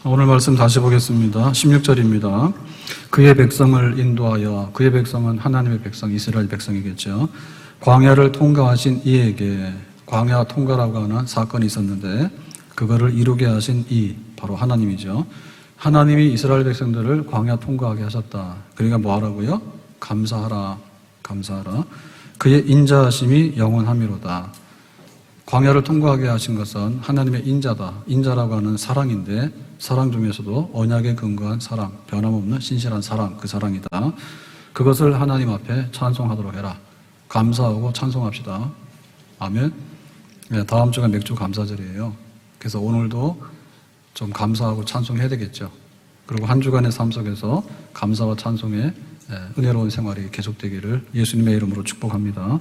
오늘 말씀 다시 보겠습니다. 16절입니다. 그의 백성을 인도하여, 그의 백성은 하나님의 백성, 이스라엘 백성이겠죠. 광야를 통과하신 이에게, 광야 통과라고 하는 사건이 있었는데 그거를 이루게 하신 이, 바로 하나님이죠. 하나님이 이스라엘 백성들을 광야 통과하게 하셨다. 그러니까 뭐 하라고요? 감사하라, 감사하라. 그의 인자하심이 영원함이로다. 광야를 통과하게 하신 것은 하나님의 인자다. 인자라고 하는 사랑인데, 사랑 중에서도 언약에 근거한 사랑, 변함없는 신실한 사랑, 그 사랑이다. 그것을 하나님 앞에 찬송하도록 해라. 감사하고 찬송합시다. 아멘. 네, 다음 주가 맥주 감사절이에요. 그래서 오늘도 좀 감사하고 찬송해야 되겠죠. 그리고 한 주간의 삶 속에서 감사와 찬송의 은혜로운 생활이 계속되기를 예수님의 이름으로 축복합니다.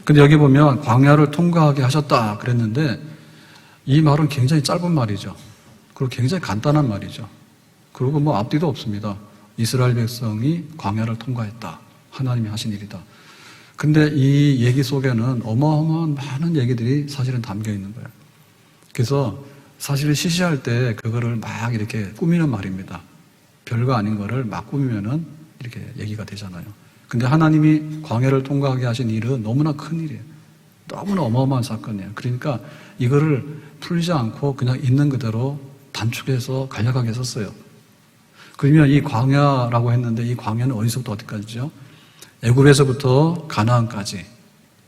근데 여기 보면 광야를 통과하게 하셨다 그랬는데 이 말은 굉장히 짧은 말이죠. 그리고 굉장히 간단한 말이죠. 그리고 뭐 앞뒤도 없습니다. 이스라엘 백성이 광야를 통과했다. 하나님이 하신 일이다. 근데 이 얘기 속에는 어마어마한 많은 얘기들이 사실은 담겨 있는 거예요. 그래서 사실은 시시할 때 그거를 막 이렇게 꾸미는 말입니다. 별거 아닌 거를 막 꾸미면은 이렇게 얘기가 되잖아요. 근데 하나님이 광야를 통과하게 하신 일은 너무나 큰 일이에요. 너무나 어마어마한 사건이에요. 그러니까 이거를 풀지 않고 그냥 있는 그대로 단축해서 간략하게 썼어요. 그러면 이 광야라고 했는데 이 광야는 어디서부터 어디까지죠? 애굽에서부터 가나안까지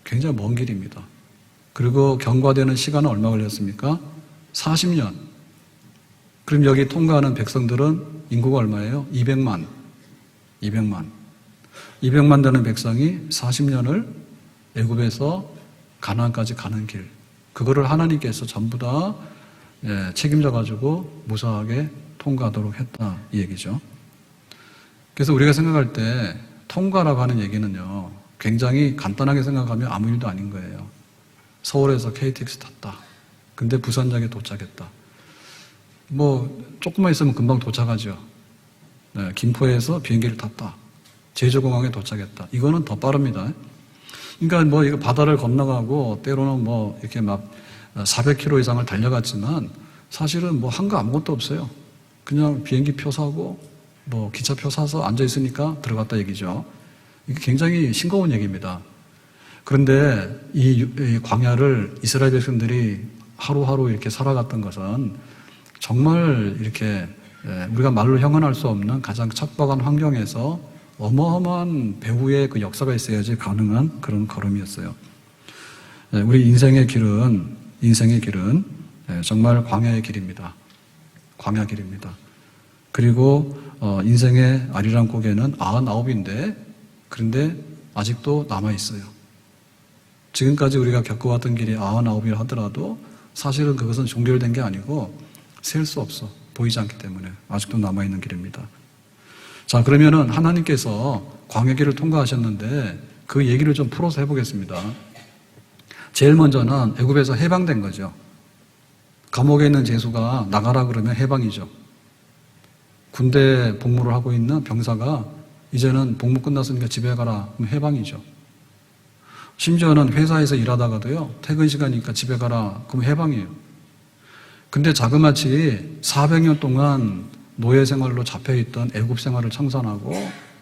굉장히 먼 길입니다. 그리고 경과되는 시간은 얼마 걸렸습니까? 40년. 그럼 여기 통과하는 백성들은 인구가 얼마예요? 200만 되는 백성이 40년을 애굽에서 가나안까지 가는 길, 그거를 하나님께서 전부 다 책임져 가지고 무사하게 통과하도록 했다, 이 얘기죠. 그래서 우리가 생각할 때 통과라고 하는 얘기는요, 굉장히 간단하게 생각하면 아무 일도 아닌 거예요. 서울에서 KTX 탔다. 근데 부산역에 도착했다. 뭐 조금만 있으면 금방 도착하죠. 김포에서 비행기를 탔다. 제주공항에 도착했다. 이거는 더 빠릅니다. 그러니까 뭐 이거 바다를 건너가고 때로는 뭐 이렇게 막 400km 이상을 달려갔지만 사실은 뭐 한 거 아무것도 없어요. 그냥 비행기 표 사고 뭐 기차표 사서 앉아 있으니까 들어갔다 얘기죠. 이게 굉장히 싱거운 얘기입니다. 그런데 이 광야를 이스라엘 백성들이 하루하루 이렇게 살아갔던 것은 정말 이렇게 우리가 말로 형언할 수 없는 가장 척박한 환경에서 어마어마한 배후의 그 역사가 있어야지 가능한 그런 걸음이었어요. 우리 인생의 길은 정말 광야의 길입니다. 광야 길입니다. 그리고 인생의 아리랑 고개는 99인데 그런데 아직도 남아있어요. 지금까지 우리가 겪어왔던 길이 99이라 하더라도 사실은 그것은 종결된 게 아니고 셀 수 없어. 보이지 않기 때문에 아직도 남아있는 길입니다. 자, 그러면은 하나님께서 광야길을 통과하셨는데 그 얘기를 좀 풀어서 해보겠습니다. 제일 먼저는 애굽에서 해방된 거죠. 감옥에 있는 제수가 나가라 그러면 해방이죠. 군대 복무를 하고 있는 병사가 이제는 복무 끝났으니까 집에 가라 그럼 해방이죠. 심지어는 회사에서 일하다가도요, 퇴근 시간이니까 집에 가라 그럼 해방이에요. 근데 자그마치 400년 동안 노예 생활로 잡혀있던 애굽 생활을 청산하고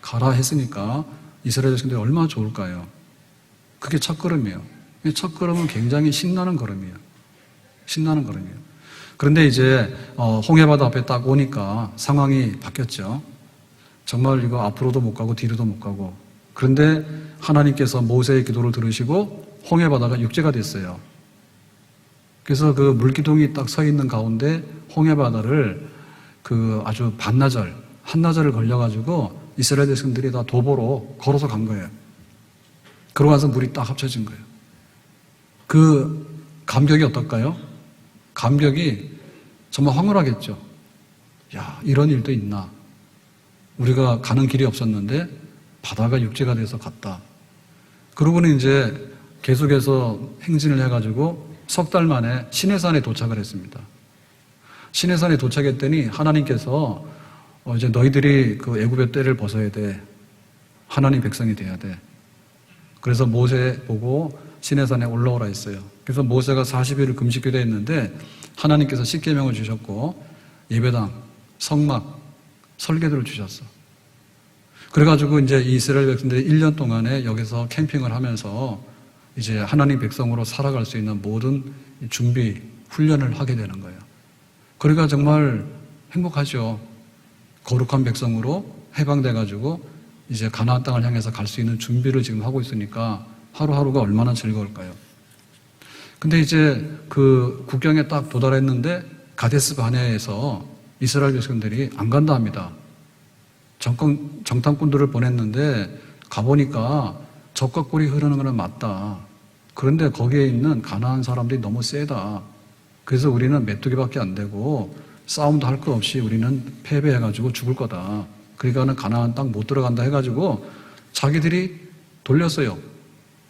가라 했으니까 이스라엘 백성들이 얼마나 좋을까요? 그게 첫 걸음이에요. 첫 걸음은 굉장히 신나는 걸음이에요. 신나는 걸음이에요. 그런데 이제 홍해바다 앞에 딱 오니까 상황이 바뀌었죠. 정말 이거 앞으로도 못 가고 뒤로도 못 가고. 그런데 하나님께서 모세의 기도를 들으시고 홍해바다가 육지가 됐어요. 그래서 그 물기둥이 딱 서 있는 가운데 홍해바다를 그 아주 반나절, 한나절을 걸려가지고 이스라엘 백성들이 다 도보로 걸어서 간 거예요. 그러고 나서 물이 딱 합쳐진 거예요. 그 감격이 어떨까요? 감격이 정말 황홀하겠죠. 야, 이런 일도 있나. 우리가 가는 길이 없었는데 바다가 육지가 돼서 갔다. 그러고는 이제 계속해서 행진을 해가지고 석 달 만에 시내산에 도착을 했습니다. 시내산에 도착했더니 하나님께서 이제 너희들이 그 애굽의 떼를 벗어야 돼. 하나님 백성이 돼야 돼. 그래서 모세 보고 시내산에 올라오라 했어요. 그래서 모세가 40일을 금식기도 했는데 하나님께서 십계명을 주셨고 예배당, 성막, 설계도를 주셨어. 그래가지고 이제 이스라엘 백성들이 1년 동안에 여기서 캠핑을 하면서 이제 하나님 백성으로 살아갈 수 있는 모든 준비, 훈련을 하게 되는 거예요. 그러니까 정말 행복하죠. 거룩한 백성으로 해방돼가지고 이제 가나안 땅을 향해서 갈 수 있는 준비를 지금 하고 있으니까 하루하루가 얼마나 즐거울까요? 근데 이제 그 국경에 딱 도달했는데 가데스 바네아에서 이스라엘 백성들이 안 간다 합니다. 정탐꾼들을 보냈는데 가보니까 적과 꿀이 흐르는 건 맞다. 그런데 거기에 있는 가나안 사람들이 너무 세다. 그래서 우리는 메뚜기밖에 안 되고 싸움도 할 거 없이 우리는 패배해가지고 죽을 거다. 그러니까는 가나안 땅 못 들어간다 해가지고 자기들이 돌렸어요.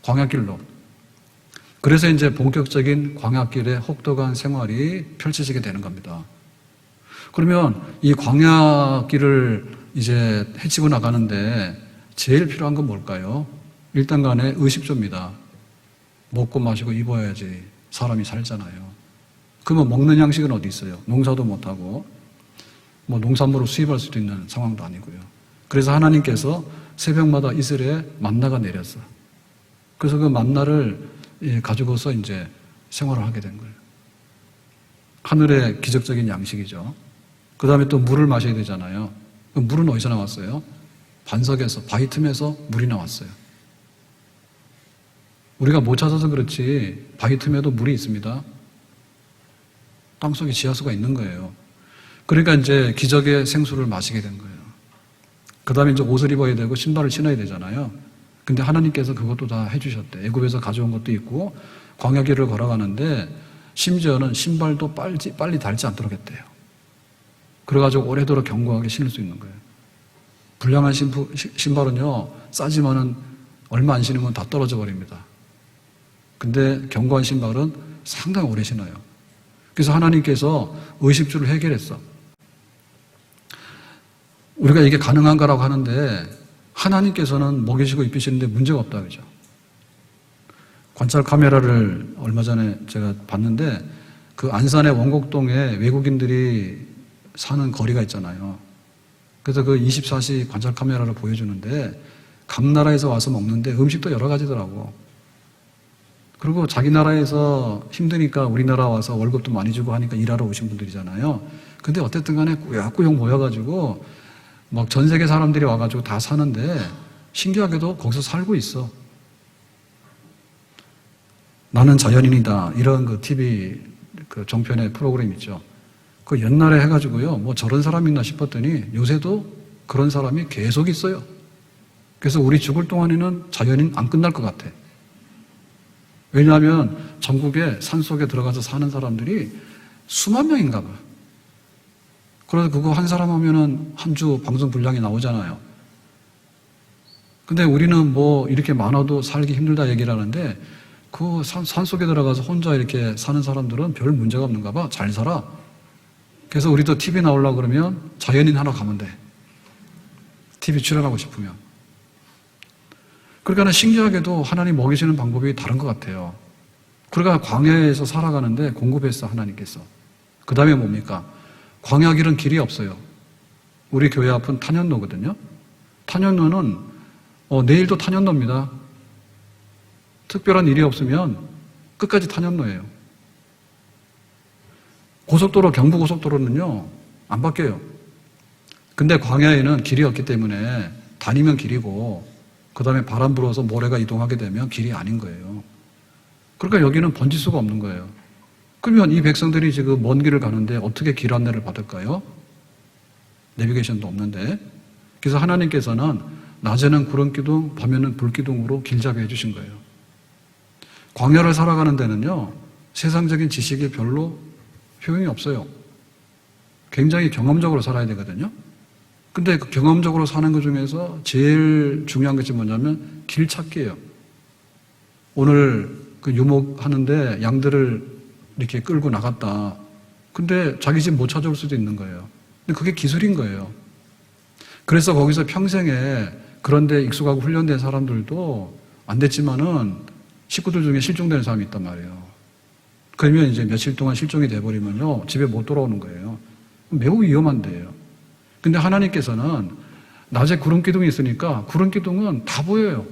광야길로. 그래서 이제 본격적인 광야길의 혹독한 생활이 펼쳐지게 되는 겁니다. 그러면 이 광야길을 이제 헤치고 나가는데 제일 필요한 건 뭘까요? 일단 간에 의식주입니다. 먹고 마시고 입어야지 사람이 살잖아요. 그러면 먹는 양식은 어디 있어요? 농사도 못하고 뭐 농산물을 수입할 수도 있는 상황도 아니고요. 그래서 하나님께서 새벽마다 이슬에 만나가 내렸어. 그래서 그 만나를 가지고서 이제 생활을 하게 된 거예요. 하늘의 기적적인 양식이죠. 그 다음에 또 물을 마셔야 되잖아요. 그 물은 어디서 나왔어요? 반석에서, 바위 틈에서 물이 나왔어요. 우리가 못 찾아서 그렇지 바위 틈에도 물이 있습니다. 땅속에 지하수가 있는 거예요. 그러니까 이제 기적의 생수를 마시게 된 거예요. 그 다음에 이제 옷을 입어야 되고 신발을 신어야 되잖아요. 근데 하나님께서 그것도 다 해주셨대. 애굽에서 가져온 것도 있고 광야길을 걸어가는데 심지어는 신발도 빨리 닳지 않도록 했대요. 그래가지고 오래도록 견고하게 신을 수 있는 거예요. 불량한 신발은요, 싸지만은 얼마 안 신으면 다 떨어져 버립니다. 근데 견고한 신발은 상당히 오래 신어요. 그래서 하나님께서 의식주를 해결했어. 우리가 이게 가능한가라고 하는데 하나님께서는 먹이시고 입히시는데 문제가 없다 그죠? 관찰 카메라를 얼마 전에 제가 봤는데 그 안산의 원곡동에 외국인들이 사는 거리가 있잖아요. 그래서 그 24시 관찰 카메라를 보여주는데 각 나라에서 와서 먹는데 음식도 여러 가지더라고. 그리고 자기 나라에서 힘드니까 우리나라 와서 월급도 많이 주고 하니까 일하러 오신 분들이잖아요. 근데 어쨌든 간에 꾸역꾸역 모여가지고 막 전 세계 사람들이 와가지고 다 사는데 신기하게도 거기서 살고 있어. 나는 자연인이다. 이런 그 TV 그 종편의 프로그램 있죠. 그 옛날에 해가지고요. 뭐 저런 사람이 있나 싶었더니 요새도 그런 사람이 계속 있어요. 그래서 우리 죽을 동안에는 자연인 안 끝날 것 같아. 왜냐하면 전국에 산속에 들어가서 사는 사람들이 수만 명인가 봐. 그래서 그거 한 사람 하면은 한 주 방송 분량이 나오잖아요. 근데 우리는 뭐 이렇게 많아도 살기 힘들다 얘기를 하는데 그 산속에 들어가서 혼자 이렇게 사는 사람들은 별 문제가 없는가 봐. 잘 살아. 그래서 우리도 TV 나오려고 그러면 자연인 하나 가면 돼. TV 출연하고 싶으면. 그러니까 신기하게도 하나님 먹이시는 방법이 다른 것 같아요. 그러니까 광야에서 살아가는데 공급했어, 하나님께서. 그 다음에 뭡니까? 광야길은 길이 없어요. 우리 교회 앞은 탄현로거든요. 탄현로는 내일도 탄현로입니다. 특별한 일이 없으면 끝까지 탄현로예요. 고속도로, 경부고속도로는요, 안 바뀌어요. 근데 광야에는 길이 없기 때문에 다니면 길이고, 그 다음에 바람 불어서 모래가 이동하게 되면 길이 아닌 거예요. 그러니까 여기는 번질 수가 없는 거예요. 그러면 이 백성들이 지금 먼 길을 가는데 어떻게 길 안내를 받을까요? 내비게이션도 없는데. 그래서 하나님께서는 낮에는 구름기둥, 밤에는 불기둥으로 길잡이 해주신 거예요. 광야를 살아가는 데는요, 세상적인 지식이 별로 효용이 없어요. 굉장히 경험적으로 살아야 되거든요. 근데 그 경험적으로 사는 것 중에서 제일 중요한 것이 뭐냐면 길 찾기예요. 오늘 그 유목하는데 양들을 이렇게 끌고 나갔다. 근데 자기 집 못 찾아올 수도 있는 거예요. 근데 그게 기술인 거예요. 그래서 거기서 평생에 그런데 익숙하고 훈련된 사람들도 안 됐지만은 식구들 중에 실종되는 사람이 있단 말이에요. 그러면 이제 며칠 동안 실종이 돼버리면요, 집에 못 돌아오는 거예요. 매우 위험한 데예요. 근데 하나님께서는 낮에 구름 기둥이 있으니까 구름 기둥은 다 보여요.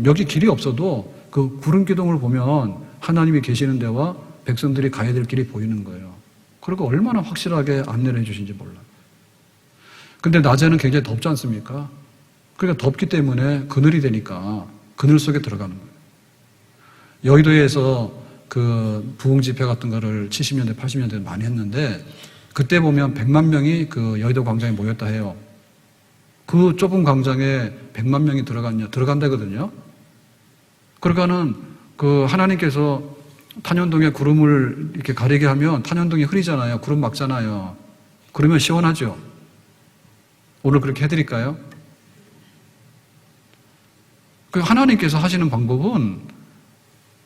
여기 길이 없어도 그 구름 기둥을 보면 하나님이 계시는 데와 백성들이 가야 될 길이 보이는 거예요. 그리고 얼마나 확실하게 안내를 해주신지 몰라요. 근데 낮에는 굉장히 덥지 않습니까? 그러니까 덥기 때문에 그늘이 되니까 그늘 속에 들어가는 거예요. 여의도에서 그 부흥 집회 같은 거를 70년대, 80년대 많이 했는데 그때 보면 100만 명이 그 여의도 광장에 모였다 해요. 그 좁은 광장에 100만 명이 들어간다거든요. 그러니까는 그 하나님께서 탄현동에 구름을 이렇게 가리게 하면 탄현동이 흐리잖아요. 구름 막잖아요. 그러면 시원하죠. 오늘 그렇게 해드릴까요? 그 하나님께서 하시는 방법은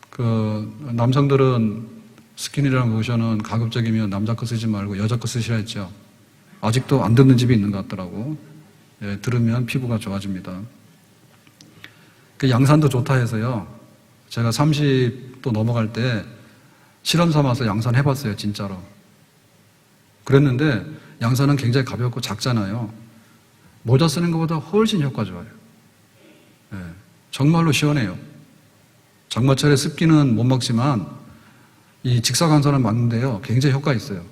그 남성들은 스키니랑 로션은 가급적이면 남자 거 쓰지 말고 여자 거 쓰시라 했죠. 아직도 안 듣는 집이 있는 것 같더라고. 예, 들으면 피부가 좋아집니다. 그 양산도 좋다 해서요. 제가 30도 넘어갈 때 실험 삼아서 양산 해봤어요. 진짜로. 그랬는데 양산은 굉장히 가볍고 작잖아요. 모자 쓰는 것보다 훨씬 효과 좋아요. 예, 정말로 시원해요. 장마철에 습기는 못 막지만 이 직사광선은 막는데요. 굉장히 효과 있어요.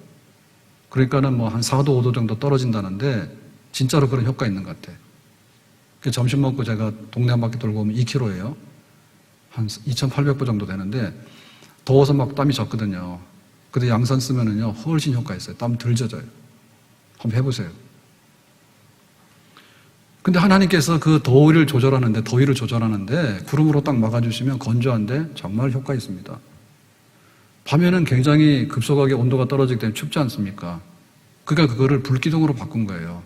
그러니까는 뭐 한 4도, 5도 정도 떨어진다는데 진짜로 그런 효과 있는 것 같아요. 점심 먹고 제가 동네 한 바퀴 돌고 오면 2km예요. 한 2,800보 정도 되는데 더워서 막 땀이 젖거든요. 근데 양산 쓰면은요 훨씬 효과 있어요. 땀 덜 젖어요. 한번 해보세요. 근데 하나님께서 그 더위를 조절하는데 구름으로 딱 막아주시면 건조한데 정말 효과 있습니다. 밤에는 굉장히 급속하게 온도가 떨어지기 때문에 춥지 않습니까? 그러니까 그거를 불기둥으로 바꾼 거예요.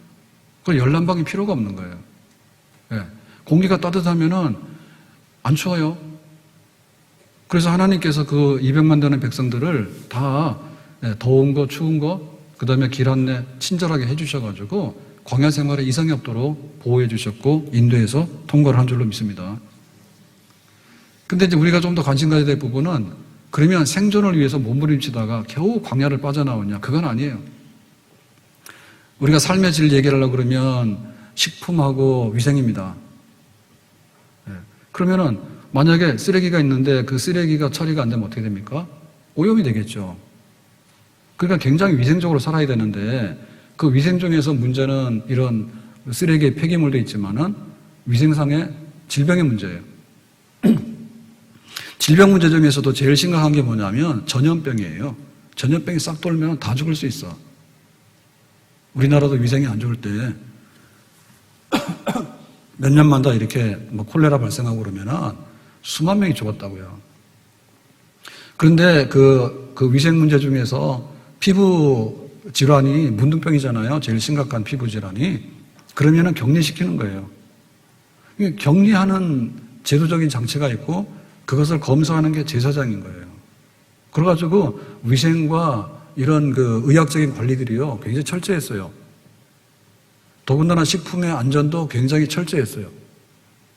그 열난방이 필요가 없는 거예요. 예. 공기가 따뜻하면은 안 추워요. 그래서 하나님께서 그 200만 되는 백성들을 다 더운 거, 추운 거, 그 다음에 길 안내 친절하게 해주셔가지고 광야 생활에 이상이 없도록 보호해 주셨고 인도해서 통과를 한 줄로 믿습니다. 근데 이제 우리가 좀 더 관심 가져야 될 부분은 그러면 생존을 위해서 몸부림치다가 겨우 광야를 빠져나오냐? 그건 아니에요. 우리가 삶의 질 얘기하려고 그러면 식품하고 위생입니다. 그러면은 만약에 쓰레기가 있는데 그 쓰레기가 처리가 안 되면 어떻게 됩니까? 오염이 되겠죠. 그러니까 굉장히 위생적으로 살아야 되는데 그 위생 중에서 문제는 이런 쓰레기의 폐기물도 있지만은 위생상의 질병의 문제예요. 질병 문제 중에서도 제일 심각한 게 뭐냐면 전염병이에요. 전염병이 싹 돌면 다 죽을 수 있어. 우리나라도 위생이 안 좋을 때 몇 년마다 이렇게 뭐 콜레라 발생하고 그러면은 수만 명이 죽었다고요. 그런데 그 위생 문제 중에서 피부 질환이 문둥병이잖아요. 제일 심각한 피부 질환이. 그러면은 격리시키는 거예요. 격리하는 제도적인 장치가 있고 그것을 검사하는 게 제사장인 거예요. 그래가지고 위생과 이런 그 의학적인 관리들이요 굉장히 철저했어요. 더군다나 식품의 안전도 굉장히 철저했어요.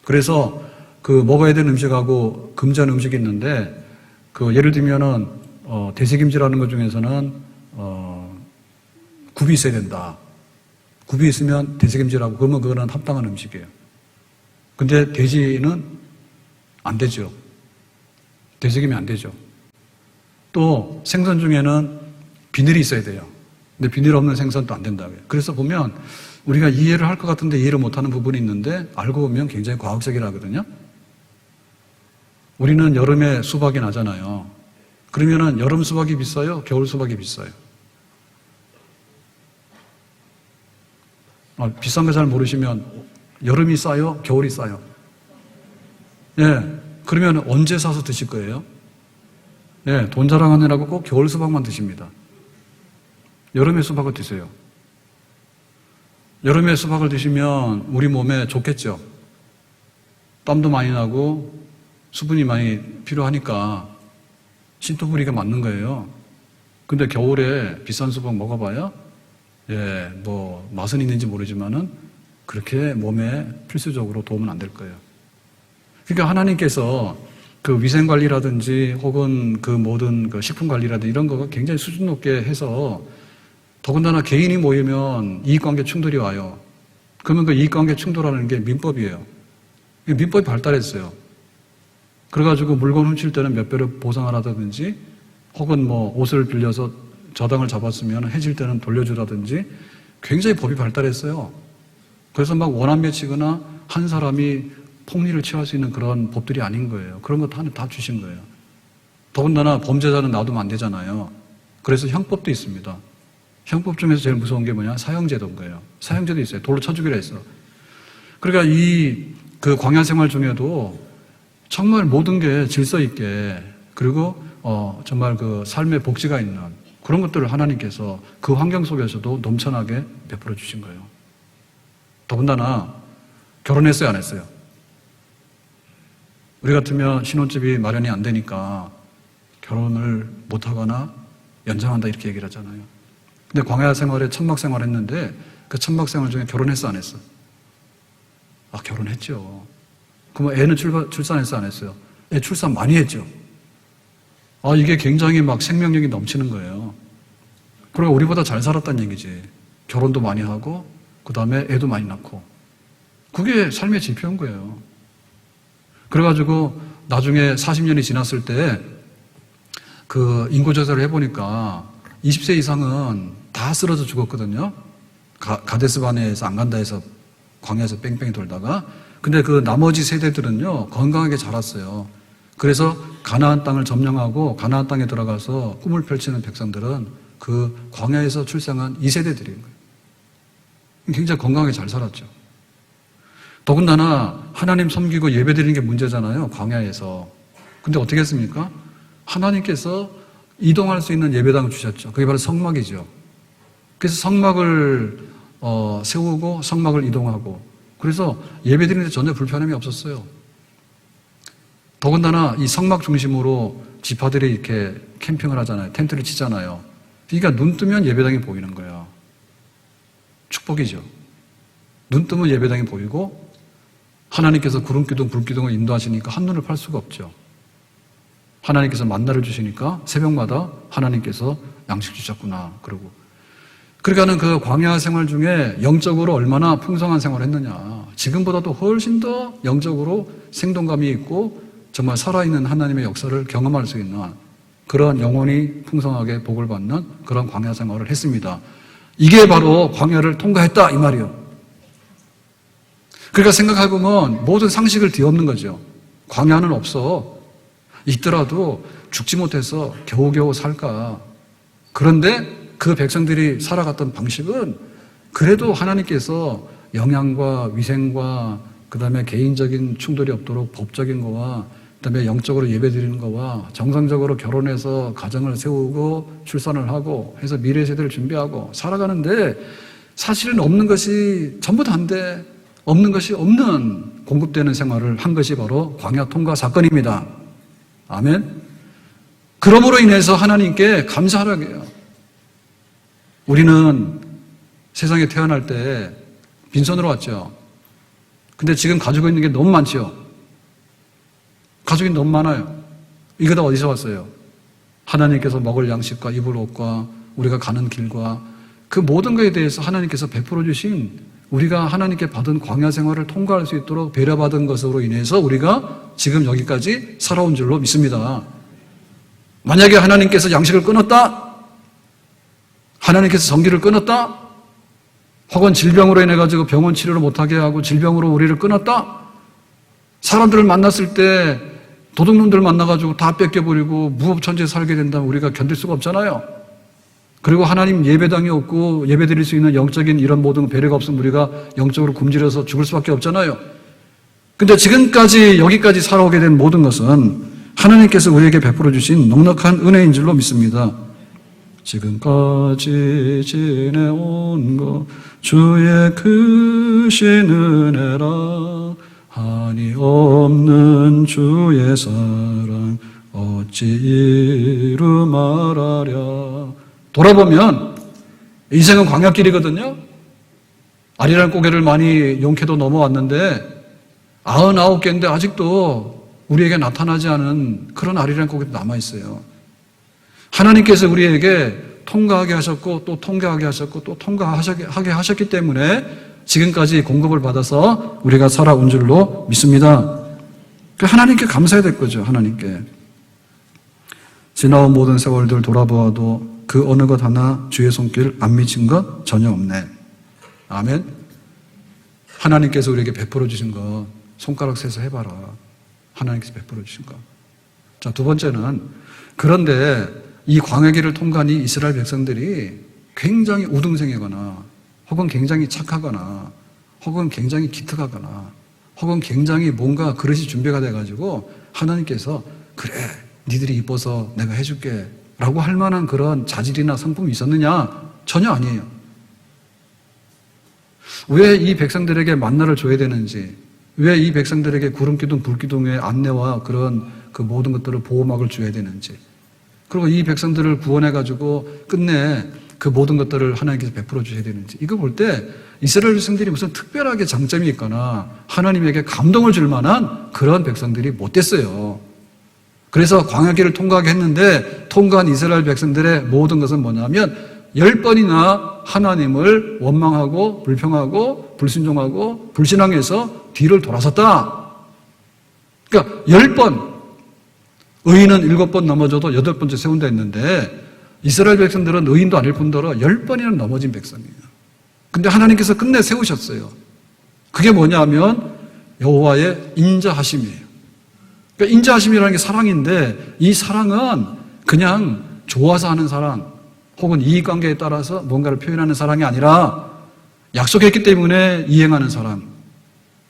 그래서 그 먹어야 되는 음식하고 금지하는 음식이 있는데 그 예를 들면은 대세김치라는 것 중에서는 굽이 있어야 된다. 굽이 있으면 대세김치라고 그러면 그거는 합당한 음식이에요. 근데 돼지는 안 되죠. 돼지김이 안 되죠. 또 생선 중에는 비늘이 있어야 돼요. 근데 비늘 없는 생선도 안 된다고요. 그래서 보면 우리가 이해를 할 것 같은데 이해를 못하는 부분이 있는데 알고 보면 굉장히 과학적이라거든요. 우리는 여름에 수박이 나잖아요. 그러면은 여름 수박이 비싸요? 겨울 수박이 비싸요? 비싼 거 잘 모르시면 여름이 싸요? 겨울이 싸요? 예. 그러면 언제 사서 드실 거예요? 예. 돈 자랑하느라고 꼭 겨울 수박만 드십니다. 여름에 수박을 드세요. 여름에 수박을 드시면 우리 몸에 좋겠죠. 땀도 많이 나고 수분이 많이 필요하니까 신토부리가 맞는 거예요. 근데 겨울에 비싼 수박 먹어봐야 뭐 맛은 있는지 모르지만은 그렇게 몸에 필수적으로 도움은 안 될 거예요. 그러니까 하나님께서 그 위생 관리라든지 혹은 그 모든 그 식품 관리라든지 이런 거가 굉장히 수준 높게 해서 더군다나 개인이 모이면 이익관계 충돌이 와요. 그러면 그 이익관계 충돌하는 게 민법이에요. 민법이 발달했어요. 그래가지고 물건 훔칠 때는 몇 배로 보상하라든지 혹은 뭐 옷을 빌려서 저당을 잡았으면 해질 때는 돌려주라든지 굉장히 법이 발달했어요. 그래서 막 원한 맺히거나 한 사람이 폭리를 취할 수 있는 그런 법들이 아닌 거예요. 그런 거 다 주신 거예요. 더군다나 범죄자는 놔두면 안 되잖아요. 그래서 형법도 있습니다. 형법 중에서 제일 무서운 게 뭐냐? 사형제도인 거예요. 사형제도 있어요. 돌로 쳐주기로 했어. 그러니까 그 광야 생활 중에도 정말 모든 게 질서 있게 그리고 정말 그 삶의 복지가 있는 그런 것들을 하나님께서 그 환경 속에서도 넘쳐나게 베풀어 주신 거예요. 더군다나 결혼했어요, 안 했어요? 우리 같으면 신혼집이 마련이 안 되니까 결혼을 못하거나 연장한다 이렇게 얘기를 하잖아요. 근데 광야 생활에 천막 생활 했는데 그 천막 생활 중에 결혼했어, 안 했어? 아, 결혼했죠. 그럼 애는 출산했어, 안 했어요? 애 출산 많이 했죠. 아, 이게 굉장히 막 생명력이 넘치는 거예요. 그리고 우리보다 잘 살았다는 얘기지. 결혼도 많이 하고, 그 다음에 애도 많이 낳고. 그게 삶의 지표인 거예요. 그래가지고 나중에 40년이 지났을 때 그 인구조사를 해보니까 20세 이상은 다 쓰러져 죽었거든요. 가데스 바네에서 안 간다 해서 광야에서 뺑뺑이 돌다가. 근데 그 나머지 세대들은요, 건강하게 자랐어요. 그래서 가나안 땅을 점령하고 가나안 땅에 들어가서 꿈을 펼치는 백성들은 그 광야에서 출생한 2세대들인 거예요. 굉장히 건강하게 잘 살았죠. 더군다나 하나님 섬기고 예배드리는 게 문제잖아요, 광야에서. 근데 어떻게 했습니까? 하나님께서 이동할 수 있는 예배당을 주셨죠. 그게 바로 성막이죠. 그래서 성막을 세우고 성막을 이동하고 그래서 예배드리는 데 전혀 불편함이 없었어요. 더군다나 이 성막 중심으로 지파들이 이렇게 캠핑을 하잖아요. 텐트를 치잖아요. 그러니까 눈 뜨면 예배당이 보이는 거예요. 축복이죠. 눈 뜨면 예배당이 보이고 하나님께서 구름기둥, 불기둥을 인도하시니까 한눈을 팔 수가 없죠. 하나님께서 만나를 주시니까 새벽마다 하나님께서 양식 주셨구나 그러고. 그러니까는 그 광야 생활 중에 영적으로 얼마나 풍성한 생활을 했느냐. 지금보다도 훨씬 더 영적으로 생동감이 있고 정말 살아있는 하나님의 역사를 경험할 수 있는 그런 영혼이 풍성하게 복을 받는 그런 광야 생활을 했습니다. 이게 바로 광야를 통과했다 이 말이에요. 그러니까 생각해보면 모든 상식을 뒤엎는 거죠. 광야는 없어. 있더라도 죽지 못해서 겨우겨우 살까. 그런데 그 백성들이 살아갔던 방식은 그래도 하나님께서 영양과 위생과 그 다음에 개인적인 충돌이 없도록 법적인 거와 그 다음에 영적으로 예배드리는 거와 정상적으로 결혼해서 가정을 세우고 출산을 하고 해서 미래 세대를 준비하고 살아가는데 사실은 없는 것이 전부 다인데 없는 것이 없는 공급되는 생활을 한 것이 바로 광야 통과 사건입니다. 아멘. 그러므로 인해서 하나님께 감사하라고 해요. 우리는 세상에 태어날 때 빈손으로 왔죠. 근데 지금 가지고 있는 게 너무 많죠. 가족이 너무 많아요. 이거 다 어디서 왔어요? 하나님께서 먹을 양식과 입을 옷과 우리가 가는 길과 그 모든 것에 대해서 하나님께서 베풀어 주신 우리가 하나님께 받은 광야 생활을 통과할 수 있도록 배려받은 것으로 인해서 우리가 지금 여기까지 살아온 줄로 믿습니다. 만약에 하나님께서 양식을 끊었다? 하나님께서 전기를 끊었다? 혹은 질병으로 인해 가지고 병원 치료를 못하게 하고 질병으로 우리를 끊었다? 사람들을 만났을 때 도둑놈들 만나가지고 다 뺏겨버리고 무법천지에 살게 된다면 우리가 견딜 수가 없잖아요. 그리고 하나님 예배당이 없고 예배드릴 수 있는 영적인 이런 모든 배려가 없으면 우리가 영적으로 굶주려서 죽을 수밖에 없잖아요. 근데 지금까지 여기까지 살아오게 된 모든 것은 하나님께서 우리에게 베풀어 주신 넉넉한 은혜인 줄로 믿습니다. 지금까지 지내온 것 주의 크신 은혜라 한이 없는 주의 사랑 어찌 이루 말하랴. 돌아보면 인생은 광야길이거든요. 아리랑 고개를 많이 용케도 넘어왔는데 99개인데 아직도 우리에게 나타나지 않은 그런 아리랑 고개도 남아있어요. 하나님께서 우리에게 통과하게 하셨고 또 통과하게 하셨고 또 통과하게 하셨기 때문에 지금까지 공급을 받아서 우리가 살아온 줄로 믿습니다. 하나님께 감사해야 될 거죠. 하나님께. 지나온 모든 세월들 돌아보아도 그 어느 것 하나 주의 손길 안 미친 것 전혀 없네. 아멘. 하나님께서 우리에게 베풀어 주신 것 손가락 세서 해봐라. 하나님께서 베풀어 주신 것. 자, 두 번째는 그런데 이 광야길을 통과한 이 이스라엘 백성들이 굉장히 우등생이거나 혹은 굉장히 착하거나 혹은 굉장히 기특하거나 혹은 굉장히 뭔가 그릇이 준비가 돼가지고 하나님께서 그래 니들이 이뻐서 내가 해줄게 라고 할 만한 그런 자질이나 성품이 있었느냐? 전혀 아니에요. 왜 이 백성들에게 만나를 줘야 되는지, 왜 이 백성들에게 구름기둥 불기둥의 안내와 그런 그 모든 것들을 보호막을 줘야 되는지, 그리고 이 백성들을 구원해가지고 끝내 그 모든 것들을 하나님께서 베풀어 주셔야 되는지, 이거 볼 때 이스라엘 백성들이 무슨 특별하게 장점이 있거나 하나님에게 감동을 줄 만한 그런 백성들이 못 됐어요. 그래서 광야길을 통과하게 했는데 통과한 이스라엘 백성들의 모든 것은 뭐냐면 10번이나 하나님을 원망하고 불평하고 불순종하고 불신앙해서 뒤를 돌아섰다. 그러니까 10번, 의인은 7번 넘어져도 8번째 세운다 했는데 이스라엘 백성들은 의인도 아닐 뿐더러 10번이나 넘어진 백성이에요. 근데 하나님께서 끝내 세우셨어요. 그게 뭐냐면 여호와의 인자하심이에요. 그러니까 인자하심이라는 게 사랑인데 이 사랑은 그냥 좋아서 하는 사랑 혹은 이익관계에 따라서 뭔가를 표현하는 사랑이 아니라 약속했기 때문에 이행하는 사랑.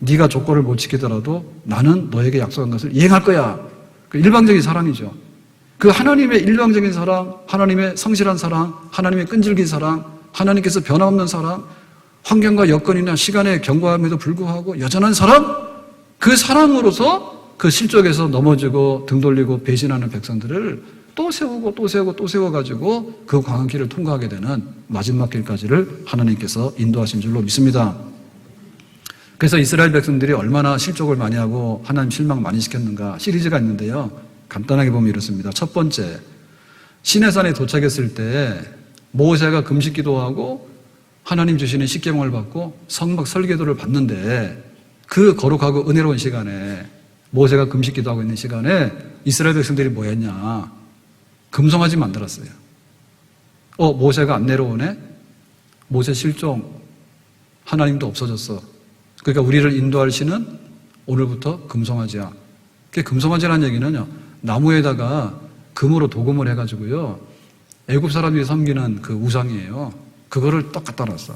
네가 조건을 못 지키더라도 나는 너에게 약속한 것을 이행할 거야. 그 일방적인 사랑이죠. 그 하나님의 일방적인 사랑, 하나님의 성실한 사랑, 하나님의 끈질긴 사랑, 하나님께서 변함없는 사랑, 환경과 여건이나 시간의 경과함에도 불구하고 여전한 사랑, 그 사랑으로서 그 실족에서 넘어지고 등 돌리고 배신하는 백성들을 또 세우고 또 세우고 또 세워가지고 그 광야길을 통과하게 되는 마지막 길까지를 하나님께서 인도하신 줄로 믿습니다. 그래서 이스라엘 백성들이 얼마나 실족을 많이 하고 하나님 실망 많이 시켰는가 시리즈가 있는데요. 간단하게 보면 이렇습니다. 첫 번째, 시내산에 도착했을 때 모세가 금식 기도하고 하나님 주시는 십계명을 받고 성막 설계도를 받는데 그 거룩하고 은혜로운 시간에 모세가 금식 기도하고 있는 시간에 이스라엘 백성들이 뭐 했냐? 금송아지 만들었어요. 모세가 안 내려오네? 모세 실종. 하나님도 없어졌어. 그러니까 우리를 인도할 신은 오늘부터 금송아지야. 그게 금송아지라는 얘기는요, 나무에다가 금으로 도금을 해가지고요, 애굽 사람들이 섬기는 그 우상이에요. 그거를 딱 갖다 놨어.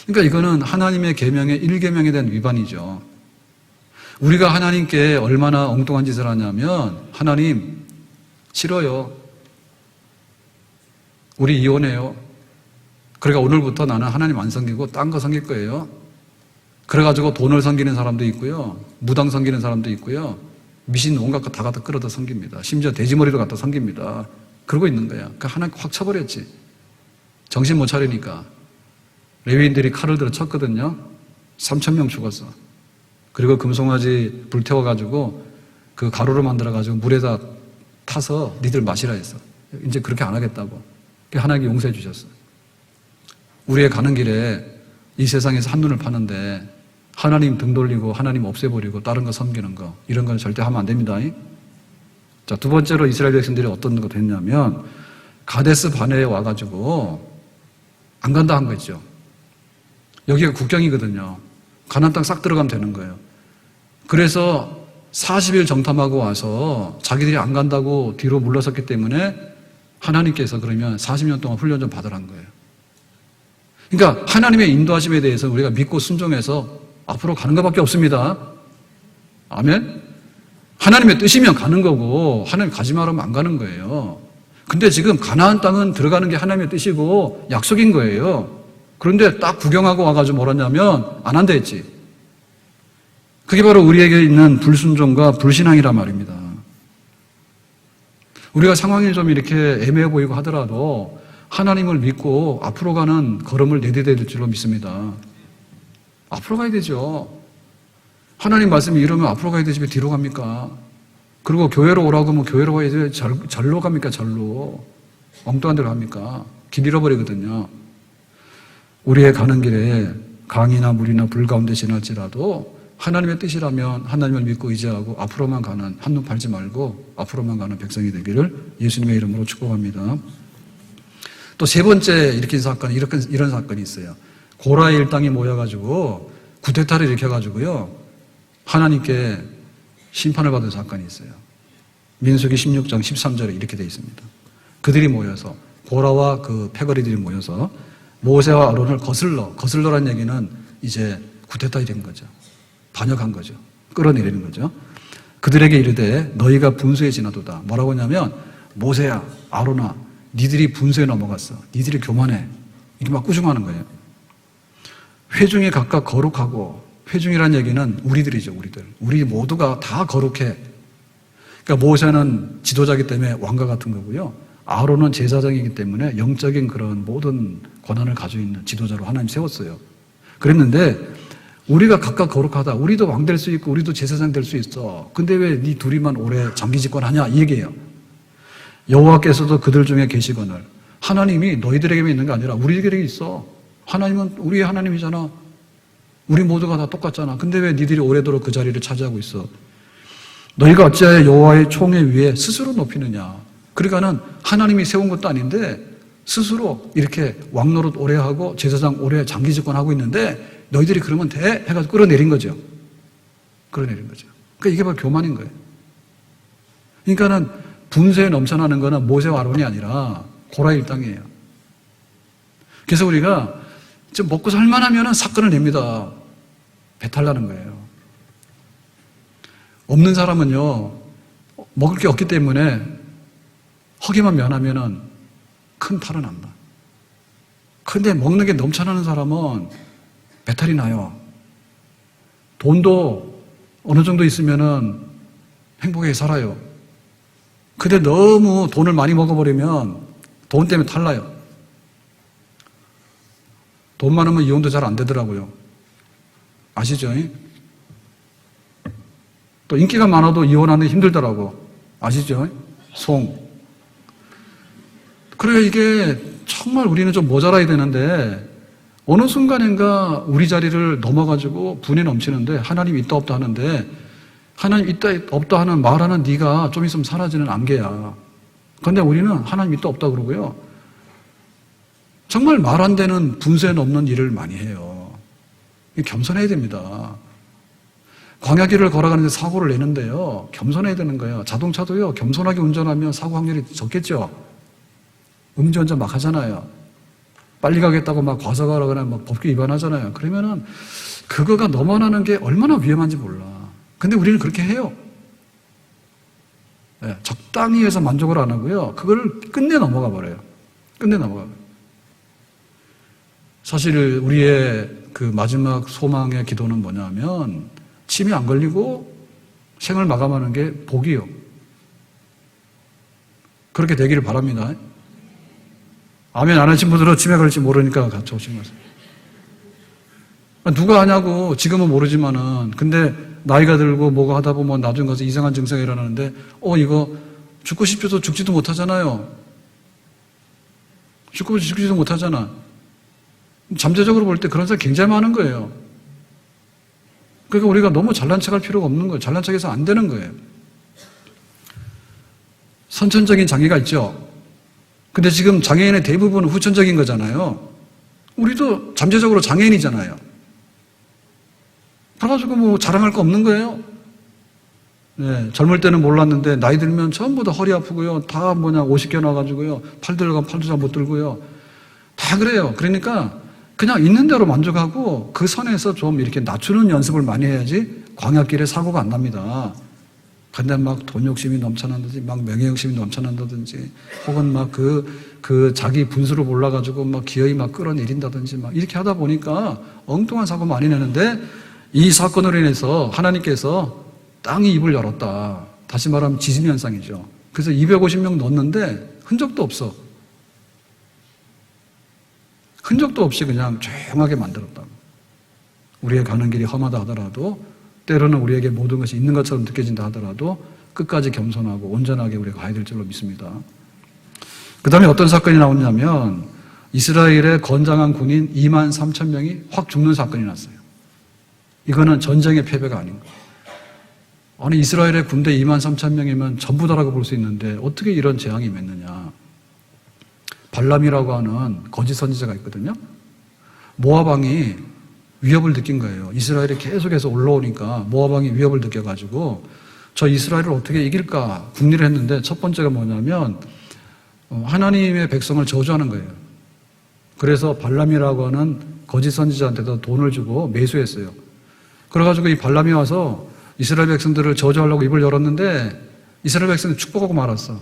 그러니까 이거는 하나님의 계명의 1계명에 대한 위반이죠. 우리가 하나님께 얼마나 엉뚱한 짓을 하냐면, 하나님 싫어요. 우리 이혼해요. 그러니까 오늘부터 나는 하나님 안 섬기고 딴 거 섬길 거예요. 그래가지고 돈을 섬기는 사람도 있고요, 무당 섬기는 사람도 있고요, 미신 온갖 거 다 갖다 끌어다 섬깁니다. 심지어 돼지머리도 갖다 섬깁니다. 그러고 있는 거야. 그러니까 하나님 확 쳐버렸지. 정신 못 차리니까. 레위인들이 칼을 들어 쳤거든요. 3,000명 죽었어. 그리고 금송아지 불태워가지고 그 가루를 만들어가지고 물에다 타서 니들 마시라 했어. 이제 그렇게 안 하겠다고. 하나님께 용서해 주셨어. 우리의 가는 길에 이 세상에서 한눈을 파는데 하나님 등 돌리고 하나님 없애버리고 다른 거 섬기는 거, 이런 건 절대 하면 안 됩니다. 자, 두 번째로 이스라엘 백성들이 어떤 거 됐냐면 가데스 바네에 와가지고 안 간다 한 거 있죠. 여기가 국경이거든요. 가나안 땅 싹 들어가면 되는 거예요. 그래서 40일 정탐하고 와서 자기들이 안 간다고 뒤로 물러섰기 때문에 하나님께서 그러면 40년 동안 훈련 좀 받으라는 거예요. 그러니까 하나님의 인도하심에 대해서 우리가 믿고 순종해서 앞으로 가는 것밖에 없습니다. 아멘? 하나님의 뜻이면 가는 거고 하나님 가지 말라면 안 가는 거예요. 근데 지금 가나안 땅은 들어가는 게 하나님의 뜻이고 약속인 거예요. 그런데 딱 구경하고 와가지고 뭐라냐면 안 한다 했지. 그게 바로 우리에게 있는 불순종과 불신앙이란 말입니다. 우리가 상황이 좀 이렇게 애매해 보이고 하더라도 하나님을 믿고 앞으로 가는 걸음을 내디뎌야 될 줄로 믿습니다. 앞으로 가야 되죠. 하나님 말씀이 이러면 앞으로 가야 되지 왜 뒤로 갑니까? 그리고 교회로 오라고 하면 교회로 가야지 절로 갑니까? 절로. 엉뚱한 데로 합니까? 길 잃어버리거든요. 우리의 가는 길에 강이나 물이나 불 가운데 지날지라도 하나님의 뜻이라면 하나님을 믿고 의지하고 앞으로만 가는, 한눈 팔지 말고 앞으로만 가는 백성이 되기를 예수님의 이름으로 축복합니다. 또 세 번째 일으킨 사건이 이런 사건이 있어요. 고라의 일당이 모여가지고 구테타를 일으켜가지고요, 하나님께 심판을 받은 사건이 있어요. 민수기 16장 13절에 이렇게 되어 있습니다. 그들이 모여서, 고라와 그 패거리들이 모여서 모세와 아론을 거슬러란 얘기는 이제 구테타가 된 거죠. 반역한 거죠. 끌어내리는 거죠. 그들에게 이르되 너희가 분수에 지나도다. 뭐라고 하냐면, 모세야, 아론아, 니들이 분수에 넘어갔어. 니들이 교만해. 이렇게 막 꾸중하는 거예요. 회중이 각각 거룩하고, 회중이란 얘기는 우리들이죠, 우리들. 우리 모두가 다 거룩해. 그러니까 모세는 지도자이기 때문에 왕과 같은 거고요. 아론은 제사장이기 때문에 영적인 그런 모든 권한을 가지고 있는 지도자로 하나님 세웠어요. 그랬는데 우리가 각각 거룩하다. 우리도 왕 될 수 있고 우리도 제사장 될 수 있어. 근데 왜 네 둘이만 오래 장기 집권하냐 이 얘기예요. 여호와께서도 그들 중에 계시거늘, 하나님이 너희들에게만 있는 게 아니라 우리들에게 있어. 하나님은 우리의 하나님이잖아. 우리 모두가 다 똑같잖아. 근데 왜 니들이 오래도록 그 자리를 차지하고 있어? 너희가 어찌하여 여호와의 총회 위에 스스로 높이느냐. 그러니까는 하나님이 세운 것도 아닌데 스스로 이렇게 왕노릇 오래 하고 제사장 오래 장기 집권하고 있는데 너희들이 그러면 돼? 해가지고 끌어내린 거죠. 끌어내린 거죠. 그러니까 이게 바로 교만인 거예요. 그러니까는 분수에 넘쳐나는 거는 모세와 아론이 아니라 고라 일당이에요. 그래서 우리가 좀 먹고 살만하면 사건을 냅니다. 배탈 나는 거예요. 없는 사람은요, 먹을 게 없기 때문에 허기만 면하면은 큰 탈은 난다. 근데 먹는 게 넘쳐나는 사람은 배탈이 나요. 돈도 어느 정도 있으면은 행복하게 살아요. 근데 너무 돈을 많이 먹어버리면 돈 때문에 탈나요. 돈 많으면 이혼도 잘 안 되더라고요. 아시죠? 또 인기가 많아도 이혼하는 게 힘들더라고. 아시죠? 그래서 이게 정말 우리는 좀 모자라야 되는데 어느 순간인가 우리 자리를 넘어가지고 분에 넘치는데 하나님 있다 없다 하는데 하나님 있다 없다 하는 말하는 네가 좀 있으면 사라지는 안개야. 그런데 우리는 하나님 있다 없다 그러고요. 정말 말 안 되는 분수에 넘는 일을 많이 해요. 겸손해야 됩니다. 광야길을 걸어가는데 사고를 내는데요. 겸손해야 되는 거예요. 자동차도요. 겸손하게 운전하면 사고 확률이 적겠죠. 음주운전 막 하잖아요. 빨리 가겠다고 막 과속하거나 막 법규 위반하잖아요. 그러면은 그거가 넘어나는 게 얼마나 위험한지 몰라. 근데 우리는 그렇게 해요. 네, 적당히 해서 만족을 안 하고요. 그걸 끝내 넘어가 버려요. 끝내 넘어가 버려요. 사실 우리의 그 마지막 소망의 기도는 뭐냐면 침이 안 걸리고 생을 마감하는 게 복이요. 그렇게 되기를 바랍니다. 아멘 안 하신 분들은 치매 걸릴지 모르니까 같이 오신 거죠. 누가 하냐고 지금은 모르지만은 근데 나이가 들고 뭐가 하다 보면 나중에 가서 이상한 증상이 일어나는데 이거 죽고 싶어도 죽지도 못하잖아요. 죽지도 못하잖아. 잠재적으로 볼 때 그런 사람이 굉장히 많은 거예요. 그러니까 우리가 너무 잘난 척할 필요가 없는 거예요. 잘난 척해서 안 되는 거예요. 선천적인 장애가 있죠. 근데 지금 장애인의 대부분은 후천적인 거잖아요. 우리도 잠재적으로 장애인이잖아요. 그래가지고 뭐 자랑할 거 없는 거예요. 네, 젊을 때는 몰랐는데 나이 들면 전부 다 허리 아프고요. 다 옷이 껴나가지고요. 팔 들어가면 팔도 잘 못 들고요. 다 그래요. 그러니까 그냥 있는 대로 만족하고 그 선에서 좀 이렇게 낮추는 연습을 많이 해야지 광야길에 사고가 안 납니다. 근데 막 돈 욕심이 넘쳐난다든지, 막 명예 욕심이 넘쳐난다든지, 혹은 막 그 자기 분수로 몰라가지고 막 기어이 막 끌어내린다든지 막 이렇게 하다 보니까 엉뚱한 사고 많이 내는데 이 사건으로 인해서 하나님께서 땅이 입을 열었다. 다시 말하면 지진현상이죠. 그래서 250명 넣었는데 흔적도 없어. 흔적도 없이 그냥 조용하게 만들었다. 우리의 가는 길이 험하다 하더라도 때로는 우리에게 모든 것이 있는 것처럼 느껴진다 하더라도 끝까지 겸손하고 온전하게 우리가 가야 될 줄로 믿습니다. 그 다음에 어떤 사건이 나오냐면 이스라엘의 건장한 군인 2만 3천 명이 확 죽는 사건이 났어요. 이거는 전쟁의 패배가 아닌 거예요. 아니 이스라엘의 군대 2만 3천 명이면 전부 다라고 볼 수 있는데 어떻게 이런 재앙이 맺느냐. 발람이라고 하는 거짓 선지자가 있거든요. 모압 왕이 위협을 느낀 거예요. 이스라엘이 계속해서 올라오니까 모압 왕이 위협을 느껴가지고 저 이스라엘을 어떻게 이길까 궁리를 했는데 첫 번째가 뭐냐면 하나님의 백성을 저주하는 거예요. 그래서 발람이라고 하는 거짓 선지자한테도 돈을 주고 매수했어요. 그래가지고 이 발람이 와서 이스라엘 백성들을 저주하려고 입을 열었는데 이스라엘 백성이 축복하고 말았어.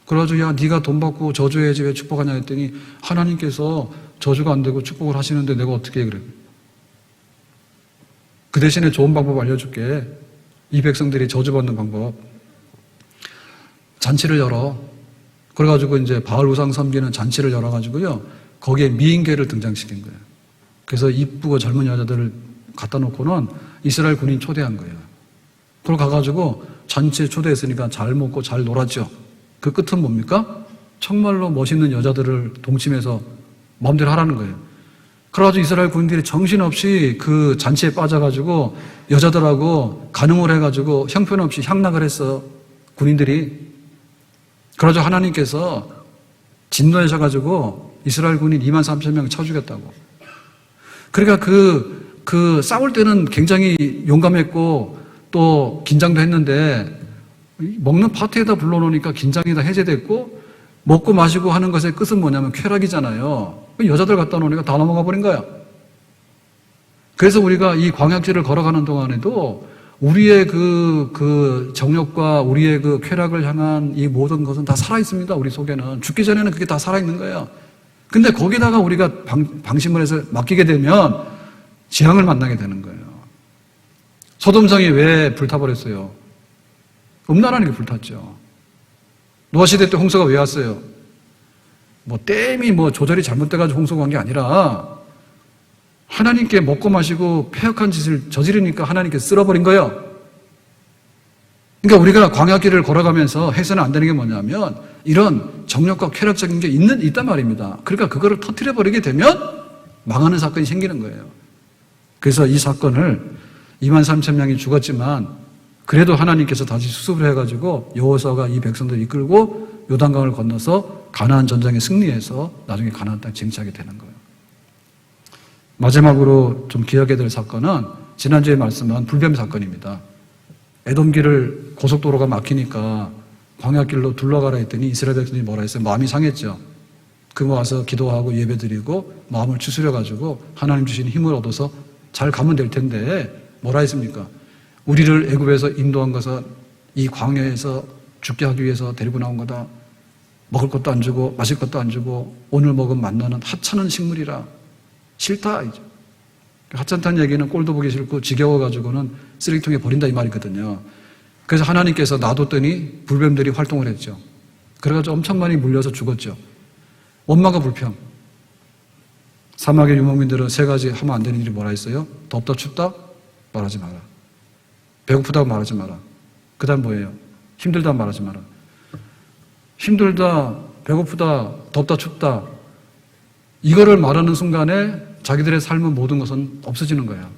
그래가지고 야 네가 돈 받고 저주해야지 왜 축복하냐 했더니 하나님께서 저주가 안 되고 축복을 하시는데 내가 어떻게 해 그래. 그 대신에 좋은 방법 알려줄게. 이 백성들이 저주받는 방법. 잔치를 열어. 그래가지고 이제 바알 우상 섬기는 잔치를 열어가지고요. 거기에 미인계를 등장시킨 거예요. 그래서 이쁘고 젊은 여자들을 갖다 놓고는 이스라엘 군인 초대한 거예요. 그걸 가가지고 잔치에 초대했으니까 잘 먹고 잘 놀았죠. 그 끝은 뭡니까? 정말로 멋있는 여자들을 동침해서 마음대로 하라는 거예요. 그래가지고 이스라엘 군인들이 정신없이 그 잔치에 빠져가지고 여자들하고 간음을 해가지고 형편없이 향락을 했어. 군인들이. 그래가지고 하나님께서 진노하셔가지고 이스라엘 군인 2만 3천 명 쳐 죽였다고. 그러니까 그 싸울 때는 굉장히 용감했고 또 긴장도 했는데 먹는 파티에다 불러놓으니까 긴장이 다 해제됐고 먹고 마시고 하는 것의 끝은 뭐냐면 쾌락이잖아요. 여자들 갖다 놓으니까 다 넘어가 버린 거야. 그래서 우리가 이 광야길을 걸어가는 동안에도 우리의 그 정욕과 우리의 그 쾌락을 향한 이 모든 것은 다 살아있습니다. 우리 속에는. 죽기 전에는 그게 다 살아있는 거예요. 근데 거기다가 우리가 방심을 해서 맡기게 되면 재앙을 만나게 되는 거예요. 소돔성이 왜 불타버렸어요? 음란하는 게 불탔죠. 노아시대 때 홍수가 왜 왔어요? 뭐 댐이 뭐 조절이 잘못돼가지고 홍수가 온 게 아니라 하나님께 먹고 마시고 폐역한 짓을 저지르니까 하나님께 쓸어버린 거예요. 그러니까 우리가 광야길을 걸어가면서 해서는 안 되는 게 뭐냐면 이런 정욕과 쾌락적인 게 있단 말입니다. 그러니까 그거를 터뜨려버리게 되면 망하는 사건이 생기는 거예요. 그래서 이 사건을 2만 3천 명이 죽었지만 그래도 하나님께서 다시 수습을 해가지고 여호수아가 이 백성들을 이끌고 요단강을 건너서 가나안 전쟁에 승리해서 나중에 가나안 땅에 쟁취하게 되는 거예요. 마지막으로 좀 기억해야 될 사건은 지난주에 말씀한 불뱀 사건입니다. 에돔길을 고속도로가 막히니까 광야길로 둘러가라 했더니 이스라엘 백성들이 뭐라 했어요? 마음이 상했죠. 그거 와서 기도하고 예배드리고 마음을 추스려가지고 하나님 주신 힘을 얻어서 잘 가면 될 텐데 뭐라 했습니까? 우리를 애굽에서 인도한 것은 이 광야에서 죽게 하기 위해서 데리고 나온 거다. 먹을 것도 안 주고 마실 것도 안 주고 오늘 먹은 만나는 하찮은 식물이라. 싫다. 하찮다는 얘기는 꼴도 보기 싫고 지겨워가지고는 쓰레기통에 버린다 이 말이거든요. 그래서 하나님께서 놔뒀더니 불뱀들이 활동을 했죠. 그래가지고 엄청 많이 물려서 죽었죠. 원망과 불평. 사막의 유목민들은 세 가지 하면 안 되는 일이 뭐라 했어요? 덥다 춥다 말하지 마라. 배고프다고 말하지 마라. 그 다음 뭐예요? 힘들다 말하지 마라. 힘들다, 배고프다, 덥다, 춥다. 이거를 말하는 순간에 자기들의 삶의 모든 것은 없어지는 거예요.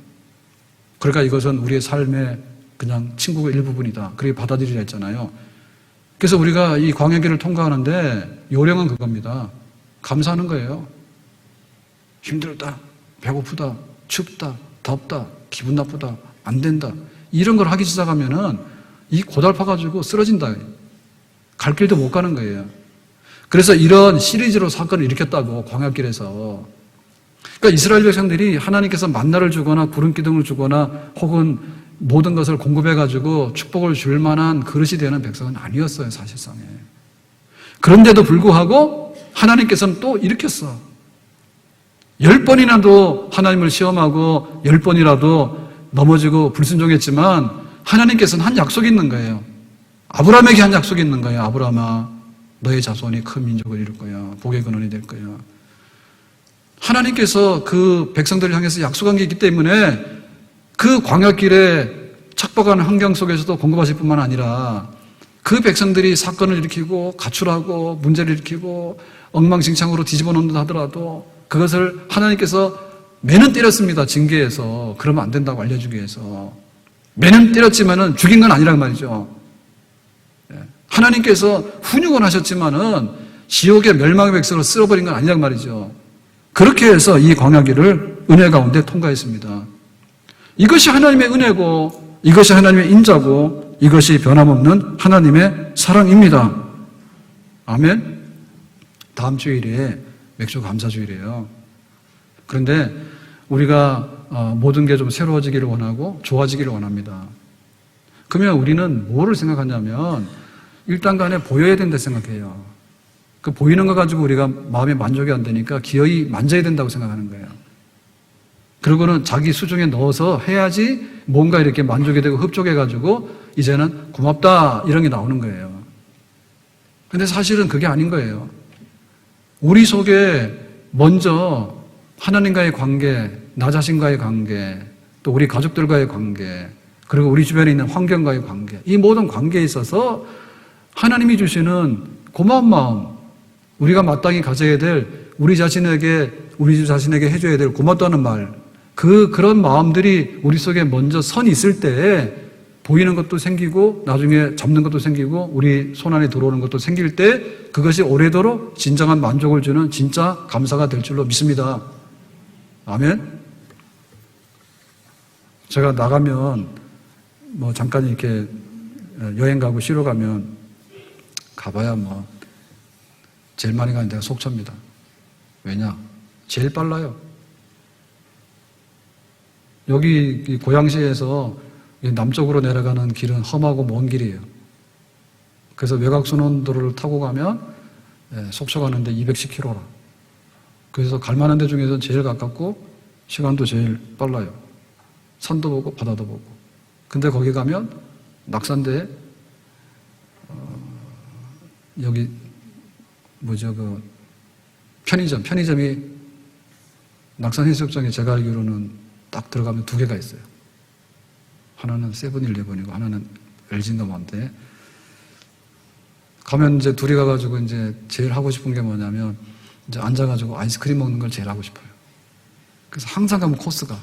그러니까 이것은 우리의 삶의 그냥 친구의 일부분이다. 그렇게 받아들이려 했잖아요. 그래서 우리가 이 광야길을 통과하는데 요령은 그겁니다. 감사하는 거예요. 힘들다, 배고프다, 춥다, 덥다, 기분 나쁘다, 안 된다. 이런 걸 하기 시작하면은 이 고달파가지고 쓰러진다. 갈 길도 못 가는 거예요. 그래서 이런 시리즈로 사건을 일으켰다고 광야길에서. 그러니까 이스라엘 백성들이 하나님께서 만나를 주거나 구름 기둥을 주거나 혹은 모든 것을 공급해가지고 축복을 줄 만한 그릇이 되는 백성은 아니었어요, 사실상에. 그런데도 불구하고 하나님께서는 또 일으켰어. 10번이라도 하나님을 시험하고 10번이라도 넘어지고 불순종했지만 하나님께서는 한 약속이 있는 거예요. 아브라함에게 한 약속이 있는 거예요. 아브라함아, 너의 자손이 큰 민족을 이룰 거야. 복의 근원이 될 거야. 하나님께서 그 백성들을 향해서 약속한 게 있기 때문에 그 광야길에 척박한 환경 속에서도 공급하실 뿐만 아니라 그 백성들이 사건을 일으키고 가출하고 문제를 일으키고 엉망진창으로 뒤집어 놓는다 하더라도 그것을 하나님께서 매는 때렸습니다. 징계해서. 그러면 안 된다고 알려주기 위해서. 매는 때렸지만은 죽인 건 아니란 말이죠. 하나님께서 훈육은 하셨지만은 지옥의 멸망의 백성으로 쓸어버린 건 아니란 말이죠. 그렇게 해서 이 광야길을 은혜 가운데 통과했습니다. 이것이 하나님의 은혜고 이것이 하나님의 인자고 이것이 변함없는 하나님의 사랑입니다. 아멘. 다음 주일에 맥주 감사주일이에요. 그런데 우리가 모든 게 좀 새로워지기를 원하고 좋아지기를 원합니다. 그러면 우리는 뭐를 생각하냐면 일단 간에 보여야 된다 생각해요. 그 보이는 거 가지고 우리가 마음에 만족이 안 되니까 기어이 만져야 된다고 생각하는 거예요. 그리고는 자기 수중에 넣어서 해야지 뭔가 이렇게 만족이 되고 흡족해가지고 이제는 고맙다 이런 게 나오는 거예요. 근데 사실은 그게 아닌 거예요. 우리 속에 먼저 하나님과의 관계, 나 자신과의 관계, 또 우리 가족들과의 관계, 그리고 우리 주변에 있는 환경과의 관계, 이 모든 관계에 있어서 하나님이 주시는 고마운 마음, 우리가 마땅히 가져야 될 우리 자신에게 해줘야 될 고맙다는 말, 그런 마음들이 우리 속에 먼저 선이 있을 때 보이는 것도 생기고 나중에 잡는 것도 생기고 우리 손 안에 들어오는 것도 생길 때 그것이 오래도록 진정한 만족을 주는 진짜 감사가 될 줄로 믿습니다. 아멘. 제가 나가면 뭐 잠깐 이렇게 여행 가고 쉬러 가면 가봐야 뭐 제일 많이 가는 데가 속초입니다. 왜냐? 제일 빨라요. 여기 고양시에서 남쪽으로 내려가는 길은 험하고 먼 길이에요. 그래서 외곽순환도로를 타고 가면 속초 가는데 210km라. 그래서 갈 만한 데 중에서 제일 가깝고 시간도 제일 빨라요. 산도 보고 바다도 보고. 근데 거기 가면 낙산대에 여기 그 편의점이 낙산해수욕장에 제가 알기로는 딱 들어가면 2개가 있어요. 하나는 세븐일레븐이고 하나는 LG인가 뭔데 가면 이제 둘이 가가지고 이제 제일 하고 싶은 게 뭐냐면 이제 앉아가지고 아이스크림 먹는 걸 제일 하고 싶어요. 그래서 항상 가면 코스가.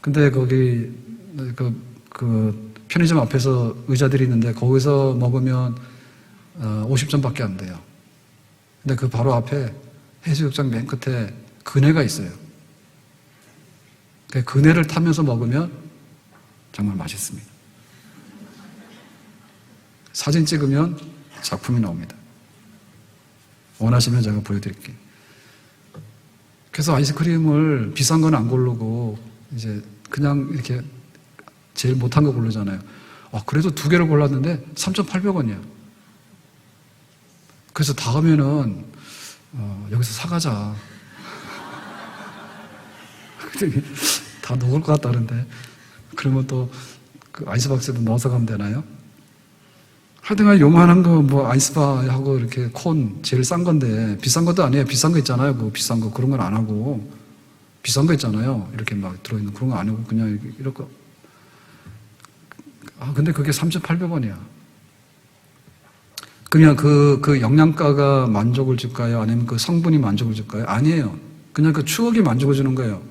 근데 거기 그 편의점 앞에서 의자들이 있는데 거기서 먹으면 50전밖에 안 돼요. 근데 그 바로 앞에 해수욕장 맨 끝에 그네가 있어요. 그 그네를 타면서 먹으면 정말 맛있습니다. 사진 찍으면 작품이 나옵니다. 원하시면 제가 보여드릴게요. 그래서 아이스크림을 비싼 건 안 고르고 이제 그냥 이렇게 제일 못한 거 고르잖아요. 그래도 2개를 골랐는데 3,800원이야. 그래서 다음에는 여기서 사가자. 다 녹을 것 같다는데 그러면 또 그 아이스박스에도 넣어서 가면 되나요? 하여튼 요만한 거 뭐 아이스바하고 이렇게 콘 제일 싼 건데 비싼 것도 아니에요. 비싼 거 있잖아요. 그 비싼 거 그런 건 안 하고 비싼 거 있잖아요. 이렇게 막 들어있는 그런 거 안 하고 그냥 이렇게 근데 그게 3,800원이야. 그냥 그 영양가가 만족을 줄까요? 아니면 그 성분이 만족을 줄까요? 아니에요. 그냥 그 추억이 만족을 주는 거예요.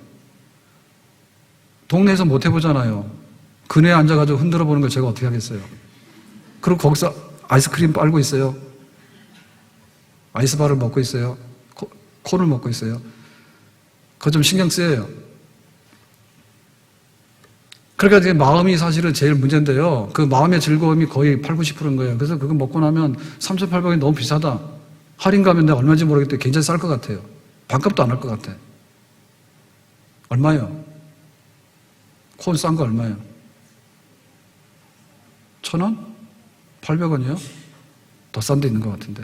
동네에서 못 해보잖아요. 그네에 앉아가지고 흔들어 보는 걸 제가 어떻게 하겠어요? 그리고 거기서 아이스크림 빨고 있어요. 아이스바를 먹고 있어요. 콘을 먹고 있어요. 그거 좀 신경 쓰여요. 그러니까 마음이 사실은 제일 문제인데요. 그 마음의 즐거움이 거의 80, 90%인 거예요. 그래서 그거 먹고 나면 3,800원이 너무 비싸다. 할인 가면 내가 얼마인지 모르겠는데 굉장히 쌀 것 같아요. 반값도 안 할 것 같아. 얼마요? 콘 싼 거 얼마요? 1,000원? 800원이요? 더 싼 데 있는 것 같은데.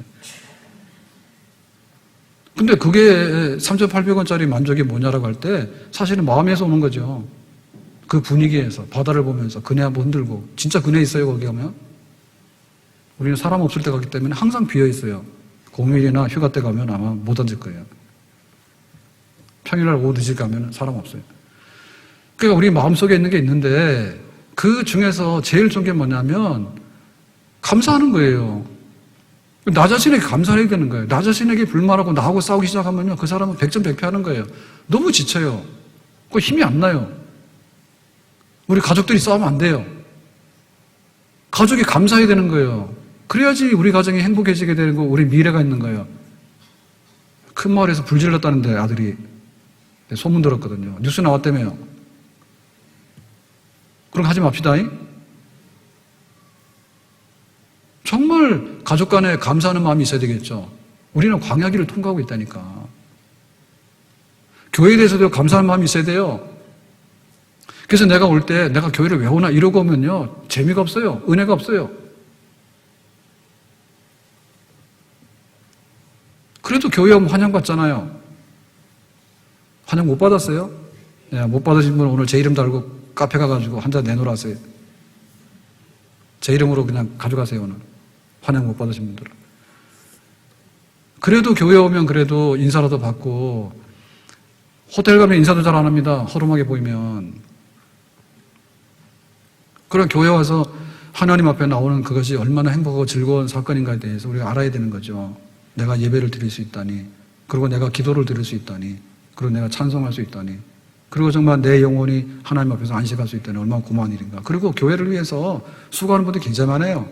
근데 그게 3,800원짜리 만족이 뭐냐라고 할 때 사실은 마음에서 오는 거죠. 그 분위기에서 바다를 보면서 그네 한번 흔들고. 진짜 그네 있어요 거기 가면? 우리는 사람 없을 때 가기 때문에 항상 비어 있어요. 공휴일이나 휴가 때 가면 아마 못 앉을 거예요. 평일날 오후 2시 가면 사람 없어요. 그러니까 우리 마음속에 있는 게 있는데 그 중에서 제일 좋은 게 뭐냐면 감사하는 거예요. 나 자신에게 감사해야 되는 거예요. 나 자신에게 불만하고 나하고 싸우기 시작하면요, 그 사람은 백전백패하는 거예요. 너무 지쳐요. 그 힘이 안 나요. 우리 가족들이 싸우면 안 돼요. 가족이 감사해야 되는 거예요. 그래야지 우리 가정이 행복해지게 되는 거, 우리 미래가 있는 거예요. 큰 마을에서 불 질렀다는데 아들이 소문 들었거든요. 뉴스 나왔다며요. 그럼 하지 맙시다. 정말 가족 간에 감사하는 마음이 있어야 되겠죠. 우리는 광야길을 통과하고 있다니까. 교회에 대해서도 감사하는 마음이 있어야 돼요. 그래서 내가 올 때 내가 교회를 왜 오나 이러고 오면요, 재미가 없어요. 은혜가 없어요. 그래도 교회 오면 환영받잖아요. 환영 못 받았어요? 네, 못 받으신 분은 오늘 제 이름 달고 카페 가가지고 한 잔 내놓으라세요. 제 이름으로 그냥 가져가세요, 오늘. 환영 못 받으신 분들은. 그래도 교회 오면 그래도 인사라도 받고, 호텔 가면 인사도 잘 안 합니다. 허름하게 보이면. 그런 교회 와서 하나님 앞에 나오는 그것이 얼마나 행복하고 즐거운 사건인가에 대해서 우리가 알아야 되는 거죠. 내가 예배를 드릴 수 있다니, 그리고 내가 기도를 드릴 수 있다니, 그리고 내가 찬송할 수 있다니, 그리고 정말 내 영혼이 하나님 앞에서 안식할 수 있다니 얼마나 고마운 일인가. 그리고 교회를 위해서 수고하는 분들이 굉장히 많아요.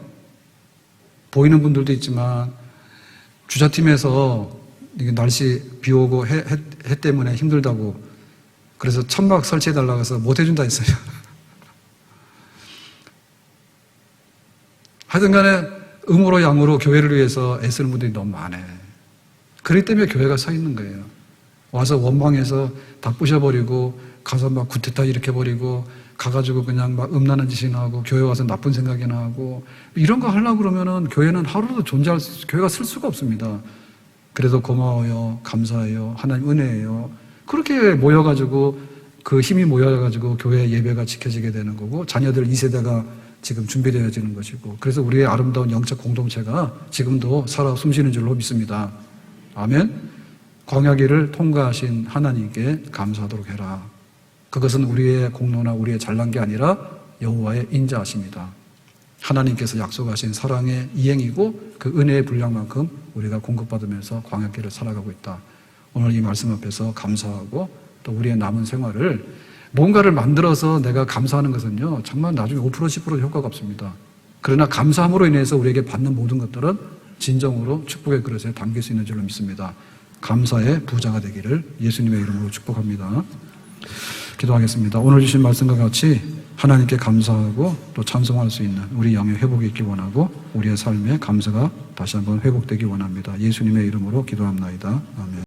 보이는 분들도 있지만 주자팀에서 날씨 비 오고 해 때문에 힘들다고 그래서 천막 설치해달라고 해서 못 해준다 했어요. 하여튼 간에 음으로 양으로 교회를 위해서 애쓰는 분들이 너무 많아요. 그렇기 때문에 교회가 서 있는 거예요. 와서 원망해서 다 부셔버리고 가서 막 구태타 일으켜버리고 가가지고 그냥 막 음란한 짓이나 하고 교회 와서 나쁜 생각이나 하고 이런 거 하려고 그러면은 교회는 하루도 교회가 쓸 수가 없습니다. 그래도 고마워요, 감사해요, 하나님 은혜예요. 그렇게 모여가지고 그 힘이 모여가지고 교회 예배가 지켜지게 되는 거고 자녀들 2세대가 지금 준비되어지는 것이고 그래서 우리의 아름다운 영적 공동체가 지금도 살아 숨쉬는 줄로 믿습니다. 아멘. 광야길을 통과하신 하나님께 감사하도록 해라. 그것은 우리의 공로나 우리의 잘난 게 아니라 여호와의 인자하심이다. 하나님께서 약속하신 사랑의 이행이고 그 은혜의 분량만큼 우리가 공급받으면서 광야길을 살아가고 있다. 오늘 이 말씀 앞에서 감사하고 또 우리의 남은 생활을 뭔가를 만들어서 내가 감사하는 것은요, 정말 나중에 5% 10% 효과가 없습니다. 그러나 감사함으로 인해서 우리에게 받는 모든 것들은 진정으로 축복의 그릇에 담길 수 있는 줄로 믿습니다. 감사의 부자가 되기를 예수님의 이름으로 축복합니다. 기도하겠습니다. 오늘 주신 말씀과 같이 하나님께 감사하고 또 찬송할 수 있는 우리 영의 회복이 있기 원하고 우리의 삶의 감사가 다시 한번 회복되기 원합니다. 예수님의 이름으로 기도합나이다. 아멘.